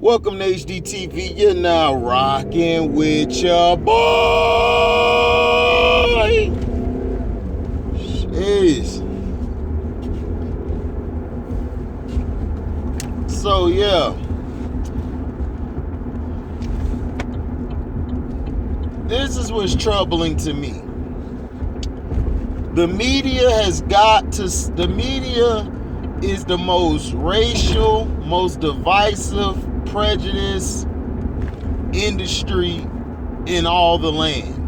Welcome to HDTV. You're now rocking with your boy. Jeez. So yeah, this is what's troubling to me. The media the media is the most racial, most divisive, prejudiced industry in all the land.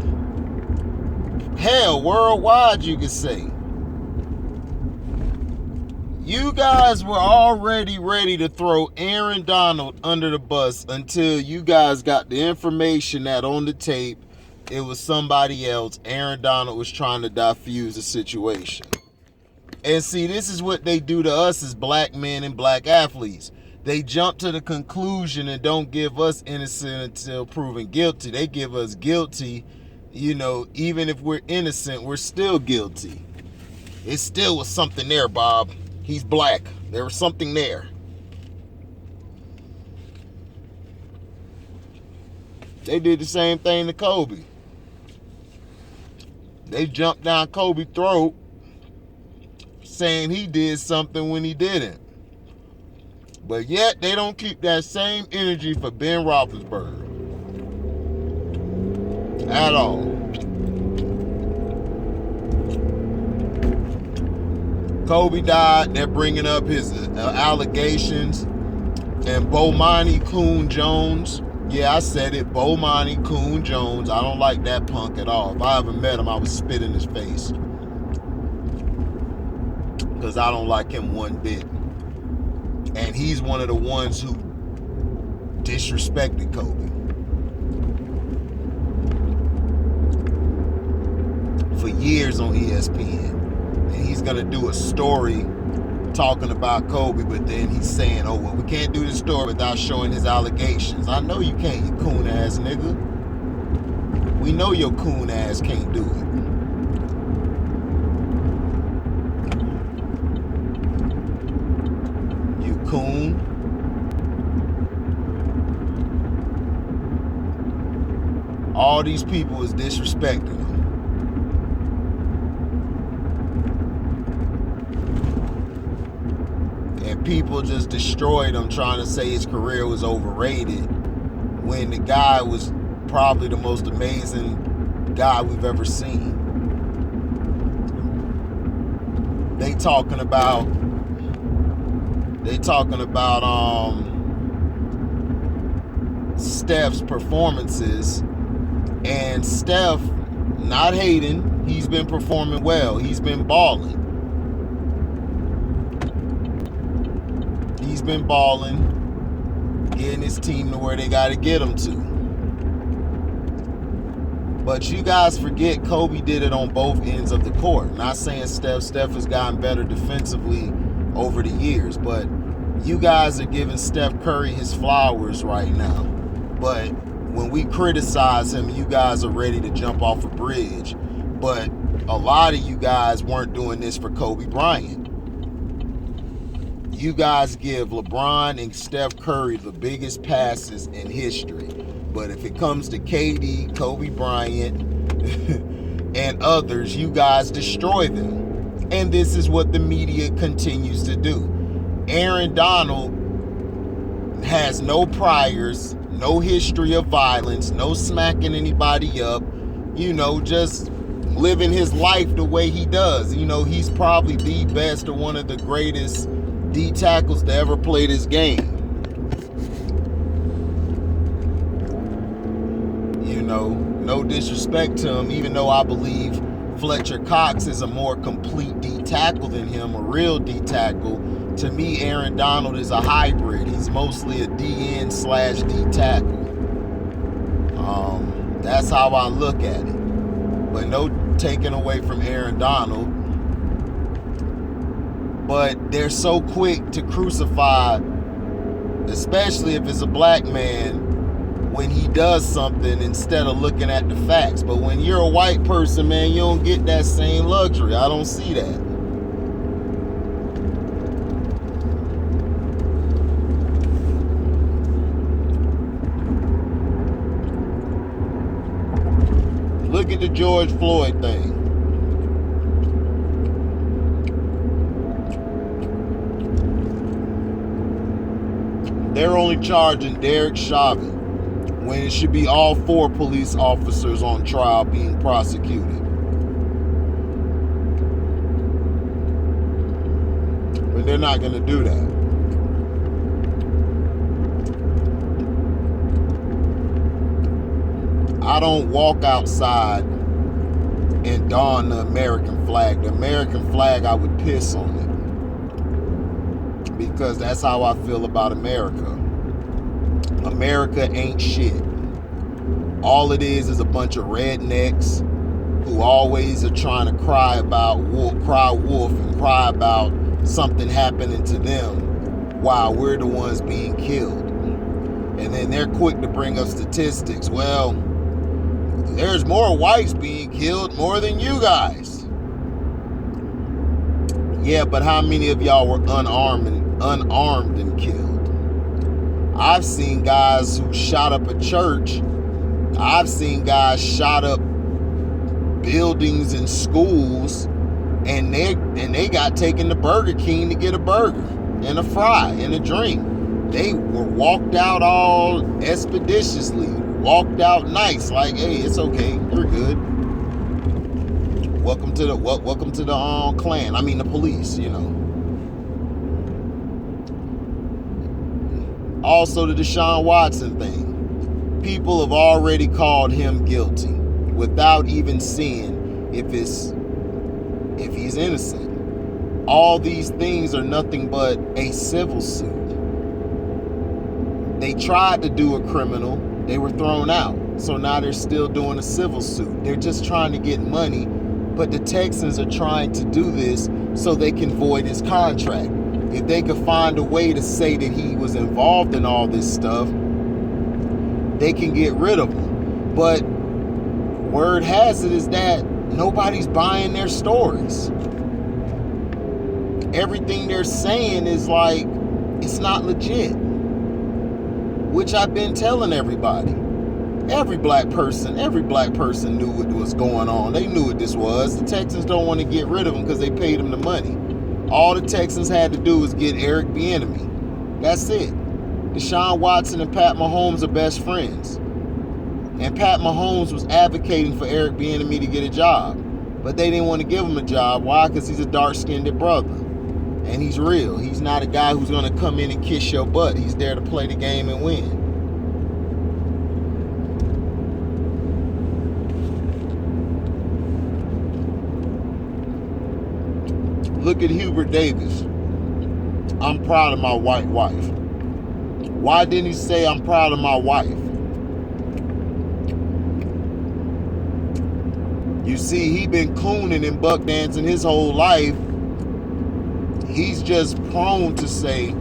Hell, worldwide, you could say. You guys were already ready to throw Aaron Donald under the bus until you guys got the information that on the tape it was somebody else. Aaron Donald was trying to diffuse the situation. And see, this is what they do to us as black men and black athletes. They jump to the conclusion and don't give us innocent until proven guilty. They give us guilty, even if we're innocent, we're still guilty. It still was something there, Bob. He's black. There was something there. They did the same thing to Kobe. They jumped down Kobe's throat saying he did something when he didn't. But yet they don't keep that same energy for Ben Roethlisberger at all. Kobe died. They're bringing up his allegations. And Bomani Coon Jones. Yeah, I said it. Bomani Coon Jones. I don't like that punk at all. If I ever met him, I would spit in his face. Because I don't like him one bit. And he's one of the ones who disrespected Kobe for years on ESPN. And he's going to do a story talking about Kobe, but then he's saying, oh, well, we can't do this story without showing his allegations. I know you can't, you coon ass nigga. We know your coon ass can't do it. You coon. All these people is disrespecting him. And people just destroyed him trying to say his career was overrated when the guy was probably the most amazing guy we've ever seen. They talking about Steph's performances, and Steph, not hating, he's been performing well. He's been balling. He's been balling, getting his team to where they got to get him to. But you guys forget Kobe did it on both ends of the court. Not saying Steph has gotten better defensively over the years, but you guys are giving Steph Curry his flowers right now. But when we criticize him, you guys are ready to jump off a bridge. But a lot of you guys weren't doing this for Kobe Bryant. You guys give LeBron and Steph Curry the biggest passes in history. But if it comes to KD, Kobe Bryant, and others, you guys destroy them. And this is what the media continues to do. Aaron Donald has no priors, no history of violence, no smacking anybody up, just living his life the way he does. He's probably the best or one of the greatest D tackles to ever play this game. No disrespect to him, even though I believe Fletcher Cox is a more complete D tackle than him, a real D tackle. To me, Aaron Donald is a hybrid. He's mostly a DN/D tackle. That's how I look at it. But no taking away from Aaron Donald. But they're so quick to crucify, especially if it's a black man, when he does something instead of looking at the facts. But when you're a white person, man, you don't get that same luxury. I don't see that. look at the George Floyd thing. They're only charging Derek Chauvin when it should be all 4 police officers on trial being prosecuted. But they're not going to do that. I don't walk outside and don the American flag. The American flag, I would piss on it. Because that's how I feel about America. America ain't shit. All it is a bunch of rednecks who always are trying to cry wolf and cry about something happening to them while we're the ones being killed. And then they're quick to bring up statistics. Well, there's more whites being killed more than you guys. Yeah, but how many of y'all were unarmed and killed? I've seen guys who shot up a church. I've seen guys shot up buildings and schools, and they got taken to Burger King to get a burger and a fry and a drink. They were walked out all expeditiously, walked out nice, like, hey, it's okay, you're good. Welcome to the Klan. I mean the police, you know. Also, the Deshaun Watson thing. People have already called him guilty without even seeing if he's innocent. All these things are nothing but a civil suit. They tried to do a criminal. They were thrown out. So now they're still doing a civil suit. They're just trying to get money. But the Texans are trying to do this so they can void his contract. If they could find a way to say that he was involved in all this stuff, they can get rid of him. But word has it is that nobody's buying their stories. Everything they're saying is like, it's not legit. Which I've been telling everybody. Every black person knew what was going on. They knew what this was. The Texans don't want to get rid of him because they paid him the money. All the Texans had to do was get Eric Bieniemy. That's it. Deshaun Watson and Pat Mahomes are best friends. And Pat Mahomes was advocating for Eric Bieniemy to get a job. But they didn't want to give him a job. Why? Because he's a dark-skinned brother. And he's real. He's not a guy who's going to come in and kiss your butt. He's there to play the game and win. Look at Hubert Davis. I'm proud of my white wife. Why didn't he say I'm proud of my wife? You see, he been cooning and buck dancing his whole life. He's just prone to say,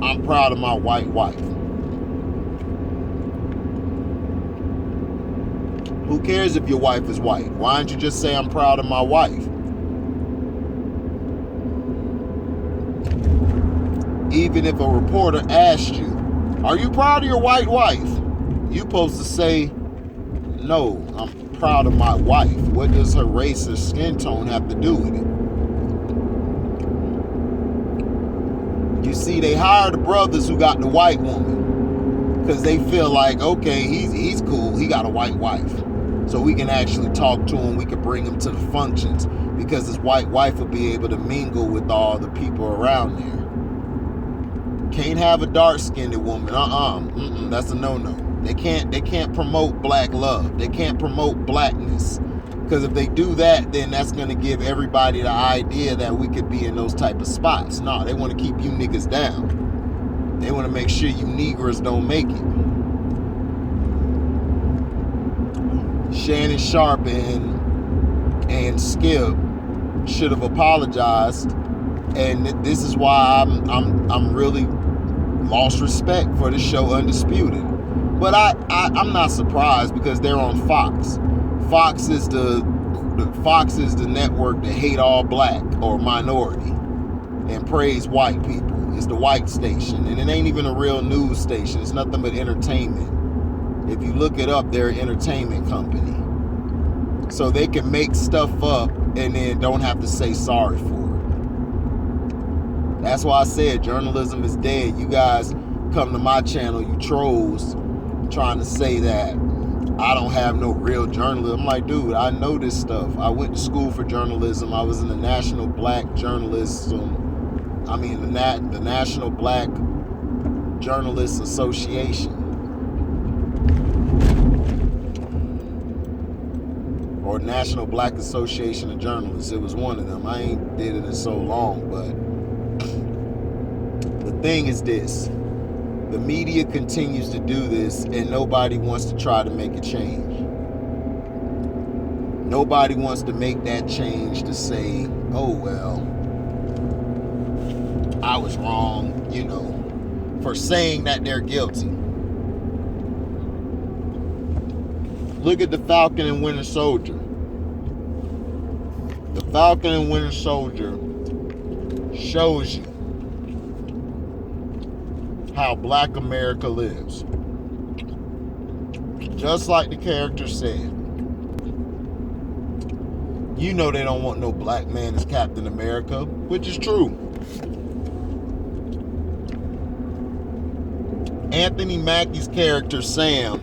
I'm proud of my white wife. Who cares if your wife is white? Why don't you just say I'm proud of my wife? Even if a reporter asked you, are you proud of your white wife? You're supposed to say, no, I'm proud of my wife. What does her race or skin tone have to do with it? You see, they hire the brothers who got the white woman because they feel like, okay, he's cool. He got a white wife. So we can actually talk to him. We can bring him to the functions because his white wife will be able to mingle with all the people around there. Can't have a dark-skinned woman. That's a no-no. They can't promote black love. They can't promote blackness. Because if they do that, then that's going to give everybody the idea that we could be in those type of spots. No, they want to keep you niggas down. They want to make sure you Negroes don't make it. Shannon Sharpe and Skip should have apologized. And this is why I'm really lost respect for the show Undisputed. But I'm not surprised because they're on Fox. Fox is the network that hate all black or minority and praise white people. It's the white station, and it ain't even a real news station. It's nothing but entertainment. If you look it up, they're an entertainment company. so they can make stuff up and then don't have to say sorry for it. That's why I said journalism is dead. You guys come to my channel, you trolls, trying to say that I don't have no real journalism. I'm like, dude, I know this stuff. I went to school for journalism. I was in the National Black the National Black Journalists Association. Or National Black Association of Journalists. It was one of them. I ain't did it in so long, but the thing is this. The media continues to do this and nobody wants to try to make a change. Nobody wants to make that change to say, oh, well, I was wrong, for saying that they're guilty. Look at the Falcon and Winter Soldier. The Falcon and Winter Soldier shows you how Black America lives. Just like the character said. You know they don't want no black man as Captain America, which is true. Anthony Mackie's character Sam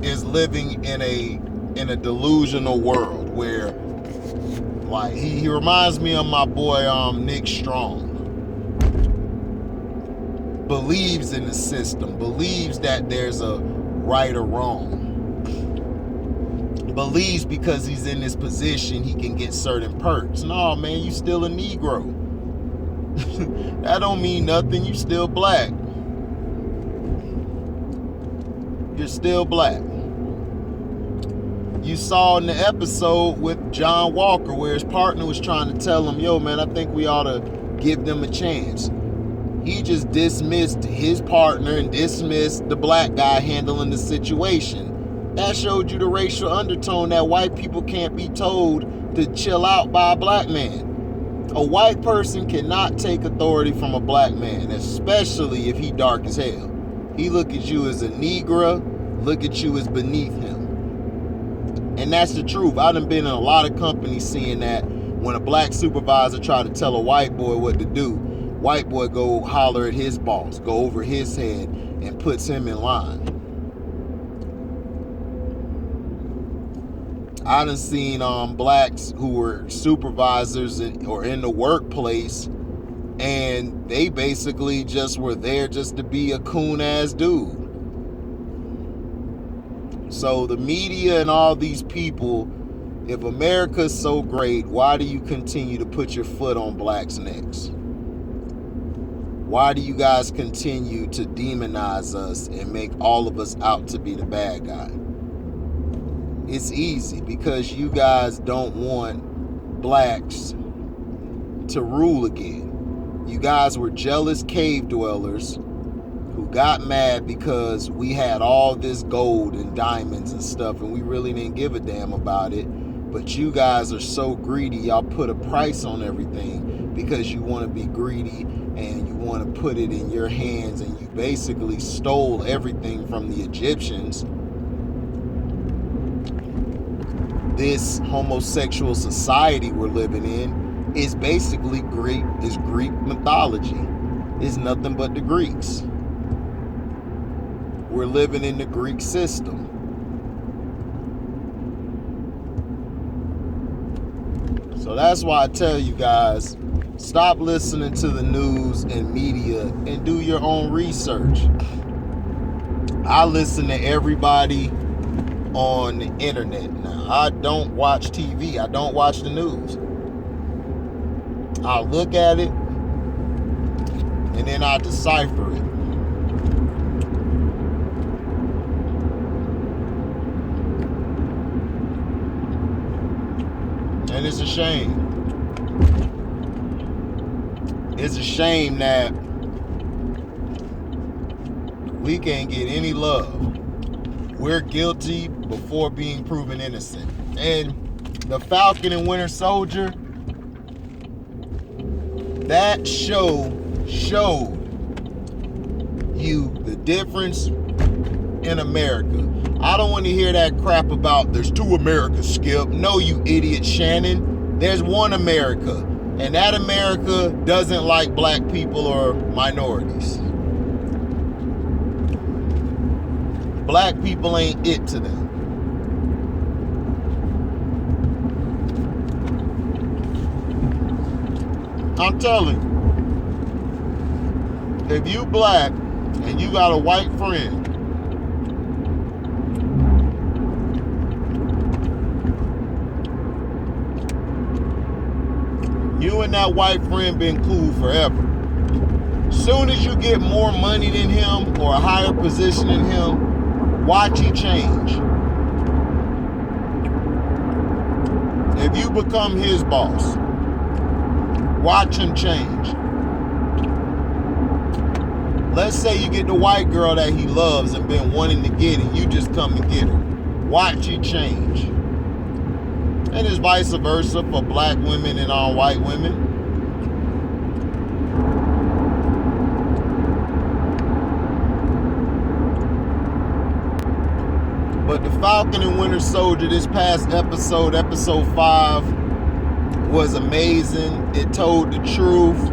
is living in a delusional world where, like, he reminds me of my boy Nick Strong. Believes in the system, believes that there's a right or wrong. Believes because he's in this position he can get certain perks. No, man, you still a Negro. That don't mean nothing. You still black. You're still black. You saw in the episode with John Walker where his partner was trying to tell him, yo, man, I think we ought to give them a chance. He just dismissed his partner and dismissed the black guy handling the situation. That showed you the racial undertone that white people can't be told to chill out by a black man. A white person cannot take authority from a black man, especially if he dark as hell. He look at you as a Negro, look at you as beneath him. And that's the truth. I done been in a lot of companies seeing that when a black supervisor try to tell a white boy what to do, white boy go holler at his boss, go over his head and puts him in line. I done seen blacks who were supervisors or in the workplace, and they basically just were there just to be a coon ass dude. So the media and all these people, if America's so great, why do you continue to put your foot on blacks' necks? Why do you guys continue to demonize us and make all of us out to be the bad guy? It's easy, because you guys don't want blacks to rule again. You guys were jealous cave dwellers who got mad because we had all this gold and diamonds and stuff and we really didn't give a damn about it. But you guys are so greedy, y'all put a price on everything because you want to be greedy and you want to put it in your hands, and you basically stole everything from the Egyptians. This homosexual society we're living in is basically Greek mythology. It's nothing but the Greeks. We're living in the Greek system. So that's why I tell you guys, stop listening to the news and media and do your own research. I listen to everybody on the internet now. I don't watch TV. I don't watch the news. I'll look at it and then I decipher it. And it's a shame. It's a shame that we can't get any love. We're guilty before being proven innocent. And the Falcon and Winter Soldier, that show showed you the difference in America. I don't want to hear that crap about there's two Americas, Skip. No, you idiot Shannon. There's one America. And that America doesn't like black people or minorities. Black people ain't it to them. I'm telling you, if you black and you got a white friend, you and that white friend been cool forever. Soon as you get more money than him or a higher position than him, watch he change. If you become his boss, watch him change. Let's say you get the white girl that he loves and been wanting to get, and you just come and get her. Watch he change. And it's vice versa for black women and all white women. But the Falcon and Winter Soldier, this past episode 5, was amazing. It told the truth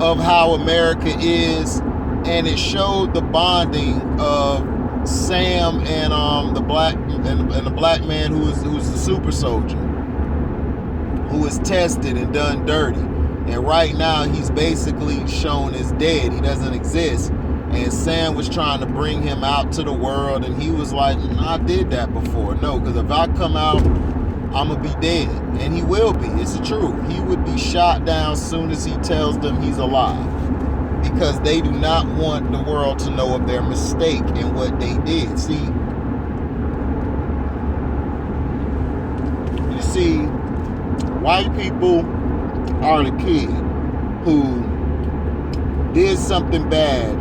of how America is, and it showed the bonding of Sam and the black man who's the super soldier, who was tested and done dirty, and right now he's basically shown as dead. He doesn't exist. And Sam was trying to bring him out to the world, and he was like, I did that before. No, because if I come out, I'm going to be dead. And he will be. It's the truth. He would be shot down as soon as he tells them he's alive. Because they do not want the world to know of their mistake and what they did. See, white people are the kid who did something bad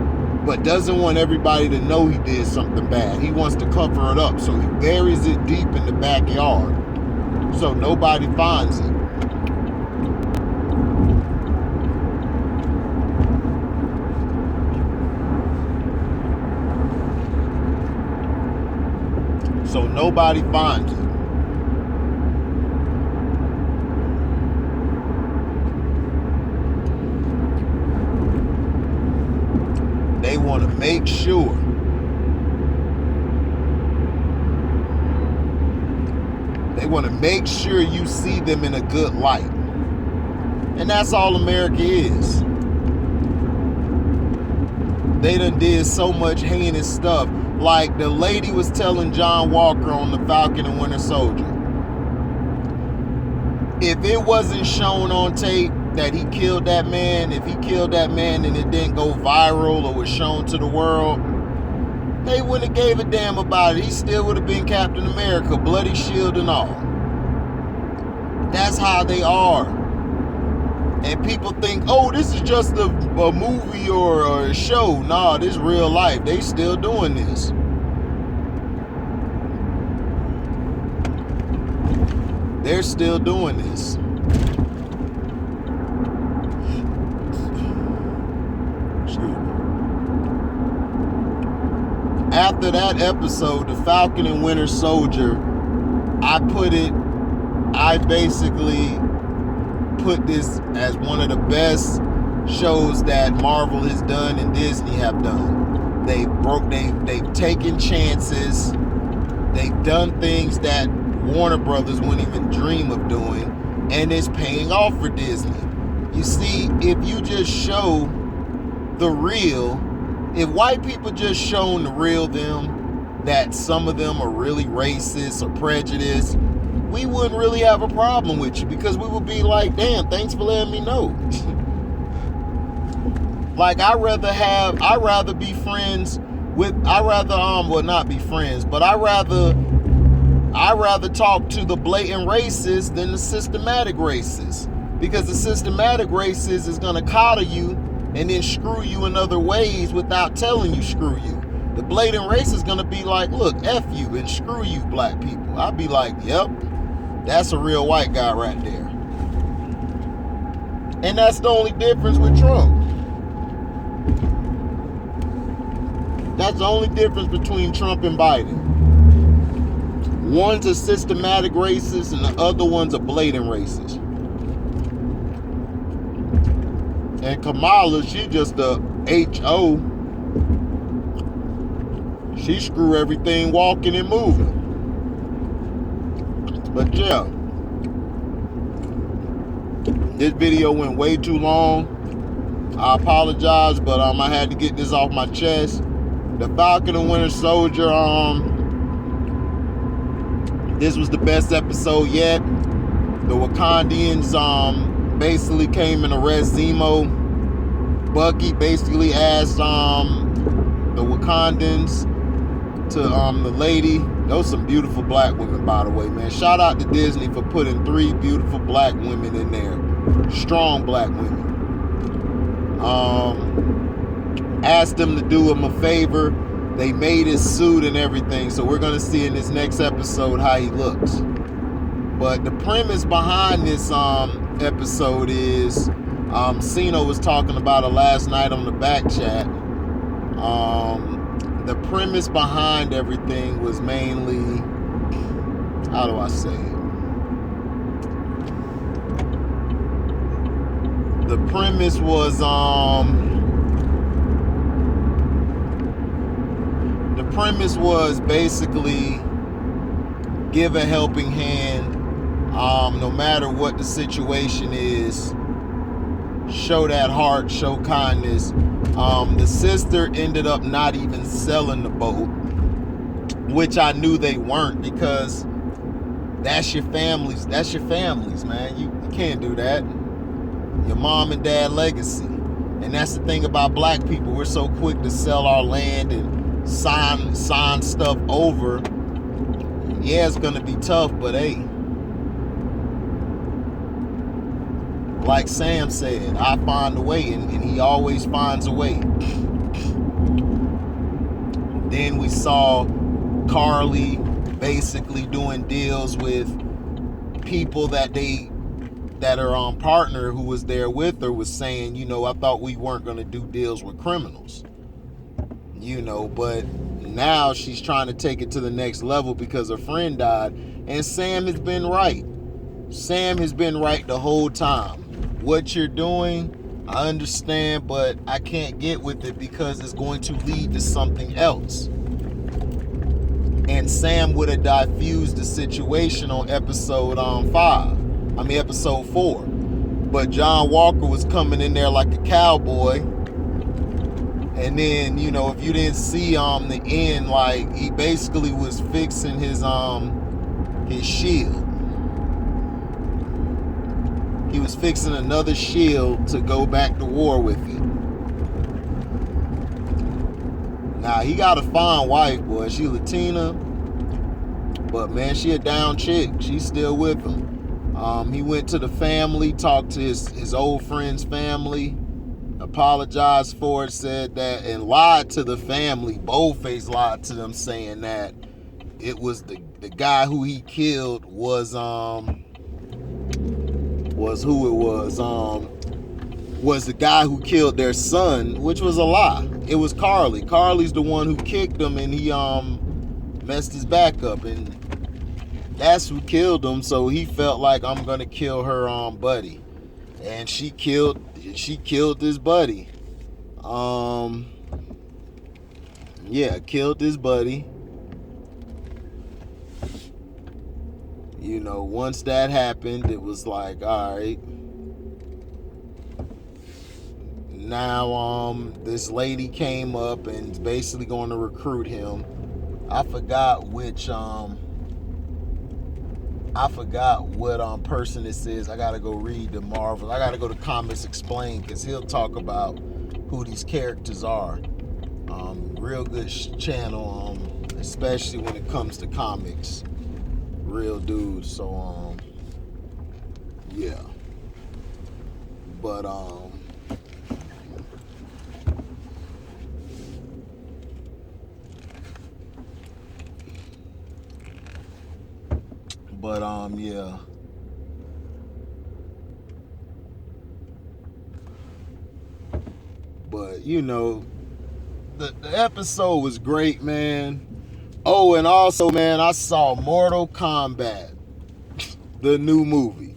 but doesn't want everybody to know he did something bad. He wants to cover it up, so he buries it deep in the backyard so nobody finds it. So nobody finds it. They want to make sure you see them in a good light. And that's all America is. They done did so much heinous stuff. Like the lady was telling John Walker on the Falcon and Winter Soldier, if it wasn't shown on tape that he killed that man, if he killed that man and it didn't go viral or was shown to the world, they wouldn't have gave a damn about it. He still would have been Captain America, bloody shield and all. That's how they are. And people think, oh, this is just a movie or a show. Nah, this is real life. They still doing this. They're still doing this. After that episode, The Falcon and Winter Soldier, I basically put this as one of the best shows that Marvel has done and Disney have done. They've taken chances. They've done things that Warner Brothers wouldn't even dream of doing, and it's paying off for Disney. You see, if you just show the real, if white people just shown the real them, that some of them are really racist or prejudiced, we wouldn't really have a problem with you, because we would be like, damn, thanks for letting me know. Like, I'd rather be friends with, not be friends, but I'd rather talk to the blatant racists than the systematic racists. Because the systematic racist is gonna coddle you and then screw you in other ways without telling you screw you. The blatant racist is gonna be like, look, F you and screw you black people. I'd be like, yep, that's a real white guy right there. And that's the only difference with Trump. That's the only difference between Trump and Biden. One's a systematic racist and the other one's a blatant racist. And Kamala, she just a H.O. She screw everything walking and moving. But yeah, this video went way too long. I apologize, but I had to get this off my chest. The Falcon and Winter Soldier, this was the best episode yet. The Wakandians basically came and arrested Zemo. Bucky basically asked the Wakandans to the lady. Those some beautiful black women, by the way, man. Shout out to Disney for putting 3 beautiful black women in there. Strong black women. Asked them to do him a favor. They made his suit and everything. So we're going to see in this next episode how he looks. But the premise behind this episode is Sino was talking about it last night on the back chat. The premise behind everything was mainly, how do I say it? The premise was basically give a helping hand, no matter what the situation is. Show that heart, show kindness. The sister ended up not even selling the boat, which I knew they weren't, because that's your families, man. You can't do that. Your mom and dad legacy. And that's the thing about black people. We're so quick to sell our land and sign stuff over. Yeah, it's gonna be tough, but hey, like Sam said, I find a way, and he always finds a way. Then we saw Carly basically doing deals with people that are partner who was there with her, was saying, I thought we weren't going to do deals with criminals. But now she's trying to take it to the next level because her friend died. And Sam has been right. Sam has been right the whole time. What you're doing, I understand, but I can't get with it because it's going to lead to something else. And Sam would have diffused the situation on episode 4. But John Walker was coming in there like a cowboy. And then, if you didn't see the end, like, he basically was fixing his shield. He was fixing another shield to go back to war with it. Now, he got a fine wife, boy. She Latina. But, man, she a down chick. She's still with him. He went to the family, talked to his old friend's family, apologized for it, said that, and lied to the family. Boldface lied to them, saying that it was the guy who he killed was the guy who killed their son, which was a lie. It was Carly. Carly's the one who kicked him, and he messed his back up, and that's who killed him. So he felt like, I'm gonna kill her buddy, and she killed his buddy. Killed his buddy. Once that happened, it was like, all right. Now, this lady came up and is basically going to recruit him. I forgot what person this is. I gotta go read the Marvel. I gotta go to Comics Explained, because he'll talk about who these characters are. Real good channel, especially when it comes to comics. Real dude. So yeah. But yeah. But the episode was great, man. Oh, and also, man, I saw Mortal Kombat, the new movie.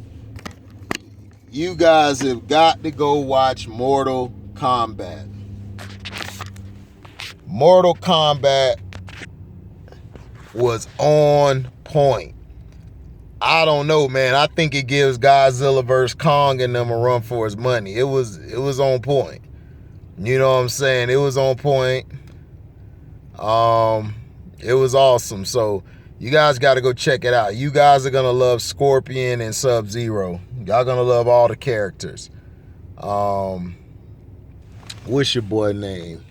You guys have got to go watch Mortal Kombat. Mortal Kombat was on point. I don't know, man. I think it gives Godzilla vs. Kong and them a run for his money. It was on point. You know what I'm saying? It was on point. It was awesome. So you guys got to go check it out. You guys are going to love Scorpion and Sub-Zero. Y'all going to love all the characters. What's your boy name?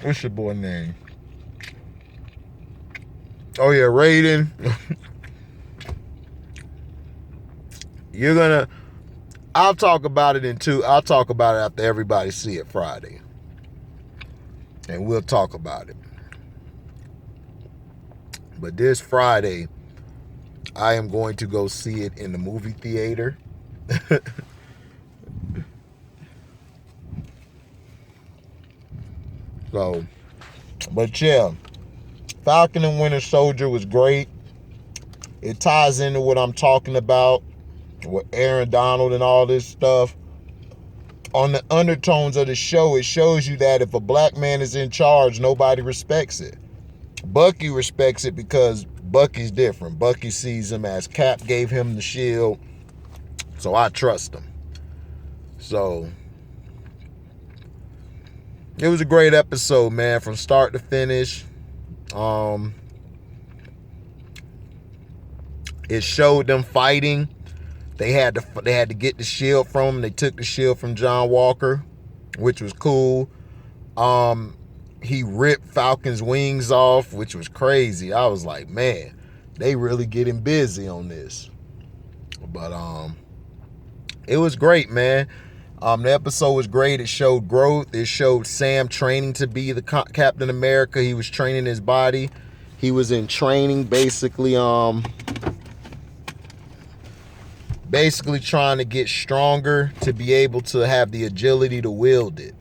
What's your boy name? Oh yeah, Raiden. You're gonna. I'll talk about it I'll talk about it after everybody see it Friday, and we'll talk about it. But this Friday, I am going to go see it in the movie theater. So, but yeah, Falcon and Winter Soldier was great. It ties into what I'm talking about with Aaron Donald and all this stuff. On the undertones of the show, it shows you that if a black man is in charge, nobody respects it. Bucky respects it because Bucky's different. Bucky sees him as Cap gave him the shield, so I trust him. So it was a great episode, man, from start to finish. It showed them fighting. They had to get the shield from him. They took the shield from John Walker, which was cool. He ripped Falcon's wings off, which was crazy. I was like, man, they really getting busy on this. But it was great, man. The episode was great. It showed growth. It showed Sam training to be the Captain America. He was training his body. He was in training, basically trying to get stronger to be able to have the agility to wield it.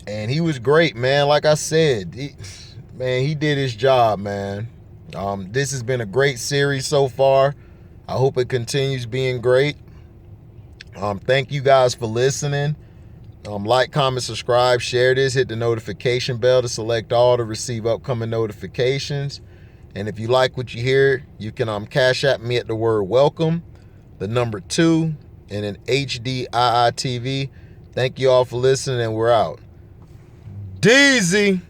And he was great, man. Like I said, he did his job, man. This has been a great series so far. I hope it continues being great. Thank you guys for listening. Like, comment, subscribe, share this, hit the notification bell to select all to receive upcoming notifications. And if you like what you hear, you can cash at me at the word welcome, the number 2, and an HDIITV. Thank you all for listening, and we're out. Deezy.